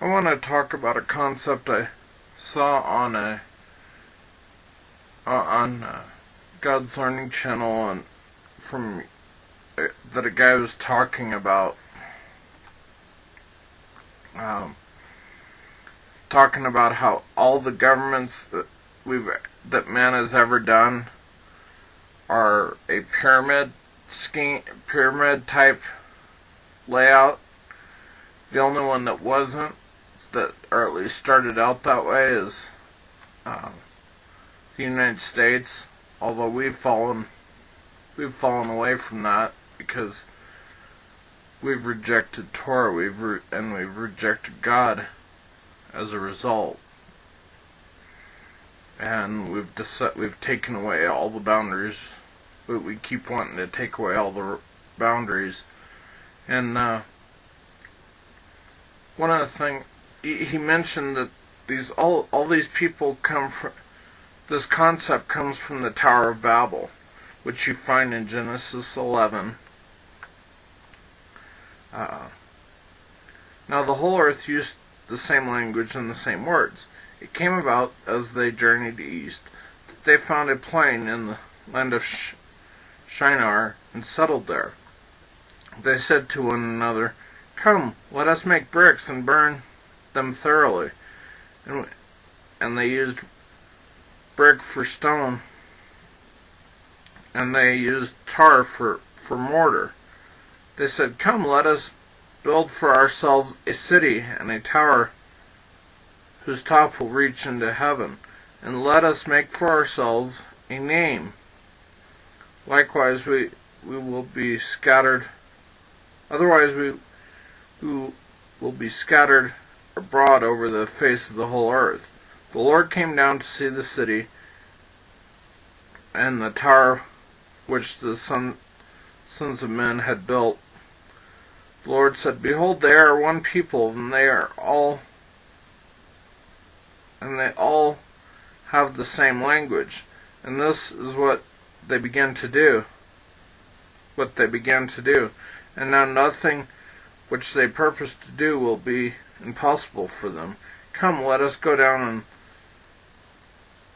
I want to talk about a concept I saw on God's Learning Channel, and from that a guy was talking about um, how all the governments that man has ever done are a pyramid type layout. The only one that wasn't, that or at least started out that way, is the United States. Although we've fallen away from that because we've rejected Torah, we've rejected God as a result, and we've taken away all the boundaries. We keep wanting to take away all the boundaries, and one of the things he mentioned, that all these people come from. This concept comes from the Tower of Babel, which you find in Genesis 11. Now the whole earth used the same language and the same words. It came about as they journeyed east that they found a plain in the land of Shinar and settled there. They said to one another, "Come, let us make bricks and burn them thoroughly." And they used brick for stone, and they used tar for mortar. They said, "Come, let us build for ourselves a city and a tower whose top will reach into heaven, and let us make for ourselves a name. Likewise we will be scattered, otherwise we will be scattered abroad over the face of the whole earth." The Lord came down to see the city and the tower which the sons of men had built. The Lord said, "Behold, they are one people, and they all have the same language." And this is what they began to do. And now nothing which they purpose to do will be impossible for them. Come, let us go down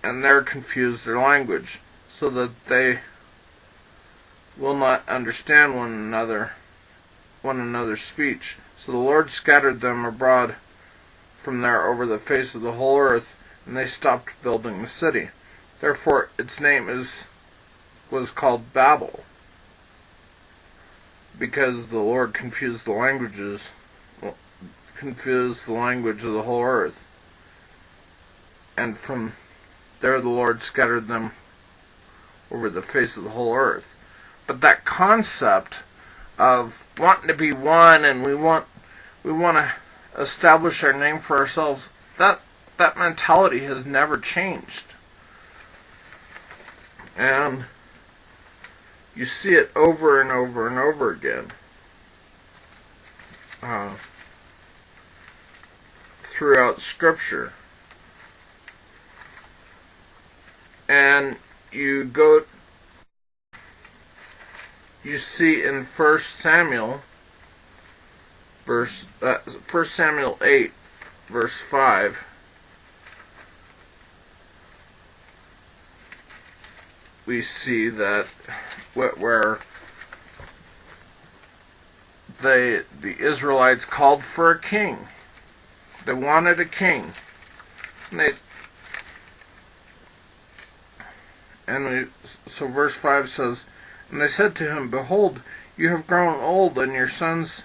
and there confuse their language, so that they will not understand one another's speech. So the Lord scattered them abroad from there over the face of the whole earth, and they stopped building the city. Therefore its name was called Babel, because the Lord confused the language of the whole earth. And from there the Lord scattered them over the face of the whole earth. But that concept of wanting to be one, and we want to establish our name for ourselves, that mentality has never changed. And you see it over and over and over again throughout Scripture. And you see in 1 Samuel 8, verse 5, we see that where the Israelites called for a king. They wanted a king. So verse 5 says, "And they said to him, Behold, you have grown old, and your sons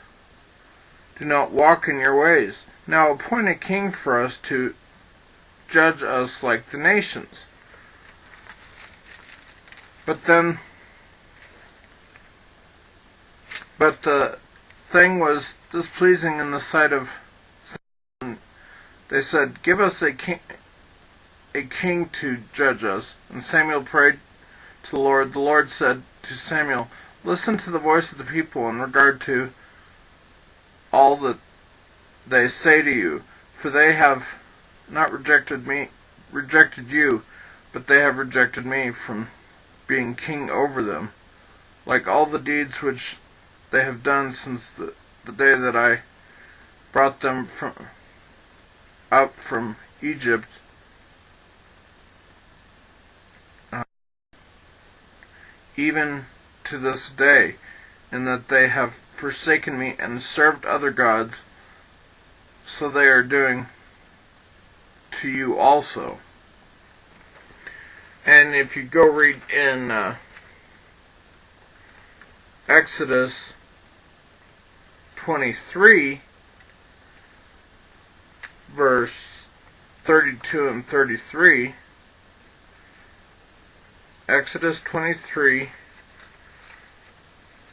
do not walk in your ways. Now appoint a king for us to judge us like the nations." But the thing was displeasing in the sight of Samuel. They said, "Give us a king to judge us." And Samuel prayed to the Lord. The Lord said to Samuel, "Listen to the voice of the people in regard to all that they say to you, for they have not rejected you, but they have rejected me from being king over them, like all the deeds which they have done since the day that I brought them up from Egypt, even to this day, and that they have forsaken me and served other gods, so they are doing to you also. And if you go read in Exodus 23, verse 32 and 33, Exodus 23,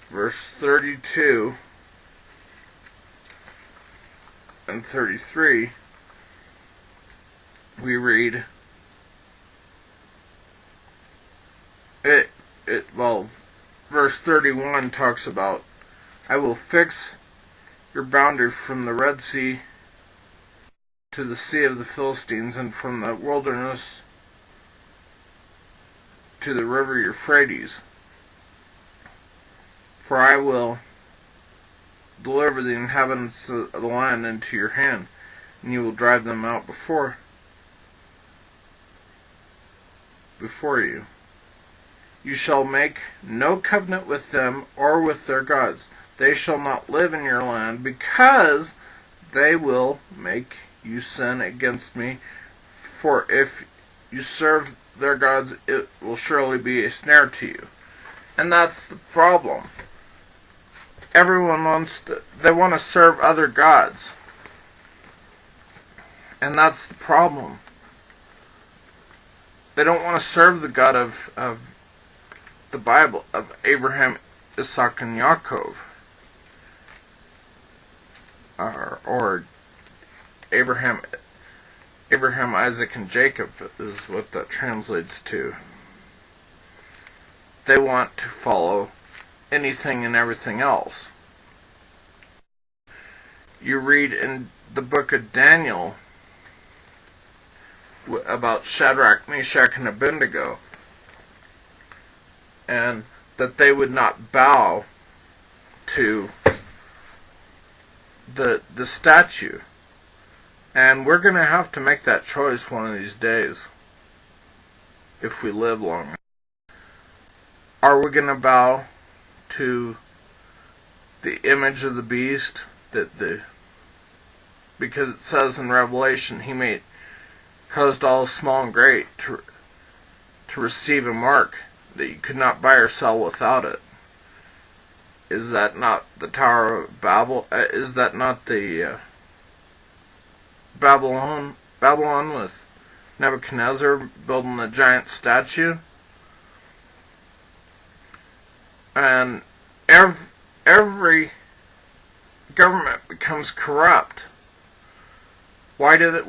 verse 32 and 33, we read, verse 31 talks about, I will fix your boundary from the Red Sea to the Sea of the Philistines, and from the wilderness to the river Euphrates. For I will deliver the inhabitants of the land into your hand, and you will drive them out before you. You shall make no covenant with them or with their gods. They shall not live in your land, because they will make you sin against me. For if you serve their gods, it will surely be a snare to you. And that's the problem. Everyone they want to serve other gods. And that's the problem. They don't want to serve the God of the Bible, of Abraham, Isaac, and Yaakov. Or Abraham, Isaac, and Jacob is what that translates to. They want to follow anything and everything else. You read in the book of Daniel about Shadrach, Meshach, and Abednego, and that they would not bow to the statue. And we're going to have to make that choice one of these days, if we live long enough. Are we going to bow to the image of the beast, because it says in Revelation, he caused all small and great to receive a mark that you could not buy or sell without it. Is that not the Tower of Babel? Is that not the Babylon with Nebuchadnezzar building the giant statue? And every government becomes corrupt. Why do the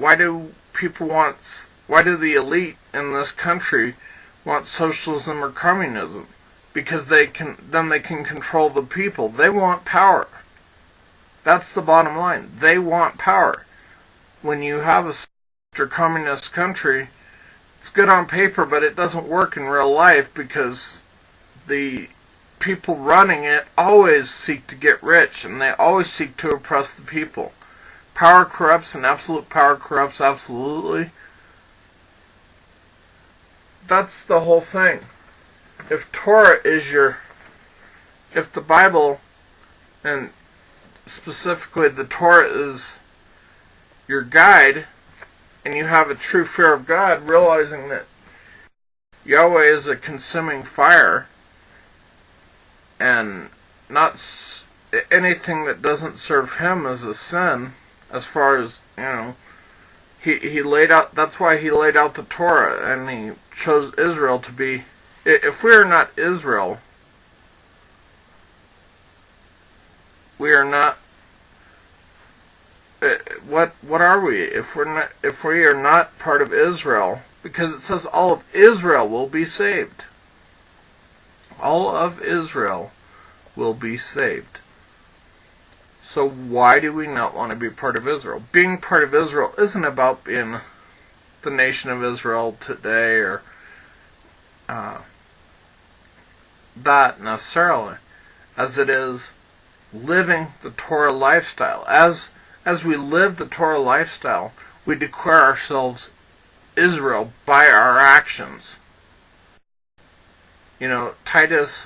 elite in this country want socialism or communism? Because then they can control the people. They want power. That's the bottom line. They want power. When you have a communist country, it's good on paper, but it doesn't work in real life, because the people running it always seek to get rich, and they always seek to oppress the people. Power corrupts, and absolute power corrupts absolutely. That's the whole thing. If the Bible, and specifically the Torah, is your guide, and you have a true fear of God, realizing that Yahweh is a consuming fire, and not anything that doesn't serve Him is a sin, as far as, He laid out, that's why He laid out the Torah, and He chose Israel to be. If we are not Israel, we are not. What are we? If we are not part of Israel, because it says all of Israel will be saved. All of Israel will be saved. So why do we not want to be part of Israel? Being part of Israel isn't about being the nation of Israel today, or that necessarily, as it is living the Torah lifestyle. As we live the Torah lifestyle, we declare ourselves Israel by our actions. You know, Titus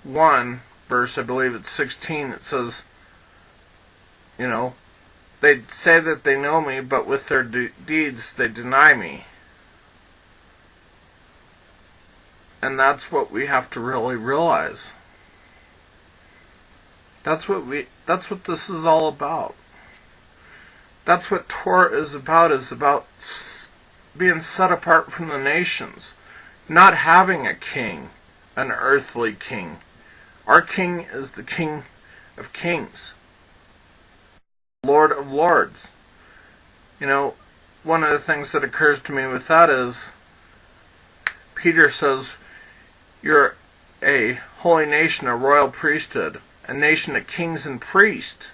1, verse, I believe it's 16, it says, you know, they say that they know me, but with their deeds they deny me. And that's what we have to really realize. That's what this is all about. That's what Torah is about being set apart from the nations, not having a king, an earthly king. Our king is the King of Kings, Lord of Lords. You know, one of the things that occurs to me with that is, Peter says, you're a holy nation, a royal priesthood, a nation of kings and priests.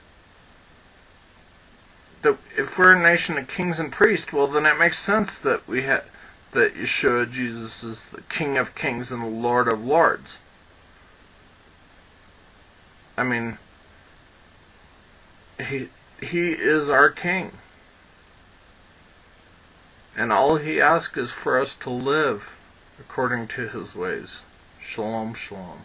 That if we're a nation of kings and priests, well, then it makes sense that that Yeshua, Jesus, is the King of Kings and the Lord of Lords. I mean, he is our King. And all he asks is for us to live according to his ways. Shalom, shalom.